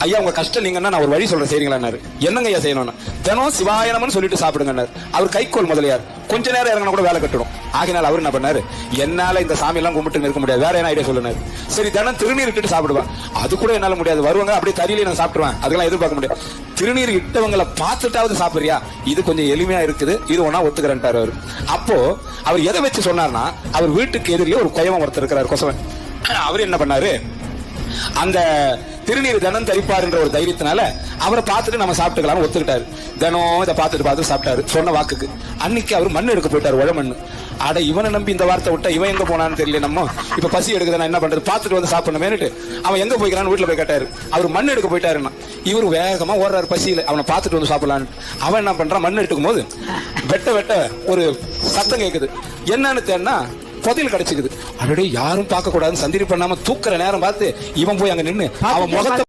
ஐயா உங்க கஷ்டம் நீங்கன்னா நான் ஒரு வழி சொல்றேன் செய்றீங்களான்னாரு. என்னங்க ஐயா செய்யணும்னு? தினம் சிவாயனம்னு சொல்லிட்டு சாப்பிடுங்கன்னாரு. அவர் கைக்கோள் முதலியார். கொஞ்ச நேரம் இறங்கினா கூட வேலை கட்டணும். ஆகினால் அவர் என்ன பண்ணாரு, என்னால இந்த சாமி எல்லாம் கும்பிட்டு இருக்க முடியாது, வேற என்ன ஐடியா சொல்லுனாரு. சரி தினம் திருநீர் இட்டு சாப்பிடுவேன். அது கூட என்னால முடியாது, வருவாங்க அப்படியே தறியிலே நான் சாப்பிடுவேன், அதெல்லாம் எதிர்பார்க்க முடியாது. திருநீர் இட்டவங்களை பார்த்துட்டாவது சாப்பிடுறியா, இது கொஞ்சம் எளிமையா இருக்குது, இது ஒன்னா ஒத்துக்கிறேன்ட்டாரு அவர். அப்போ அவர் எதை வச்சு சொன்னார்னா, அவர் வீட்டுக்கு எதிரிலே ஒரு கொயவன் ஒருத்தர் இருக்கிறார் கொசவன். அவர் என்ன பண்ணாரு, அந்த திருநீர் தினம் தரிப்பார் என்ற ஒரு தைரியத்தினால அவரை பார்த்துட்டு நம்ம சாப்பிட்டுக்கலாம் ஒத்துக்கிட்டாரு. தினம் இதை பார்த்துட்டு சாப்பிட்டாரு சொன்ன வாக்குக்கு. அன்னைக்கு அவர் மண் எடுக்க போயிட்டாரு, உழ மண்ணு. அட இவனை நம்பி இந்த வார்த்தை விட்டா இவன் எங்க போனான்னு தெரியல. நம்ம இப்ப பசி எடுக்குது, நான் என்ன பண்றது, பார்த்துட்டு வந்து சாப்பிடணுமேனுட்டு அவன் எங்க போய்க்கிறான்னு வீட்டுல போய் கேட்டாரு. அவர் மண் எடுக்க போயிட்டாருன்னா இவர் வேகமா ஓடுறாரு பசியில, அவனை பார்த்துட்டு வந்து சாப்பிடலான்னு. அவன் என்ன பண்றான், மண் எடுக்கும் போது வெட்ட வெட்ட ஒரு சத்தம் கேட்குது. என்னன்னு தேன்னா புதையல் கிடைச்சிக்குது. அவருடைய யாரும் பார்க்க கூடாதுன்னு சந்திரி பண்ணாம தூக்குற நேரம் பார்த்து இவன் போய் அங்க நின்னு அவன் முகத்தை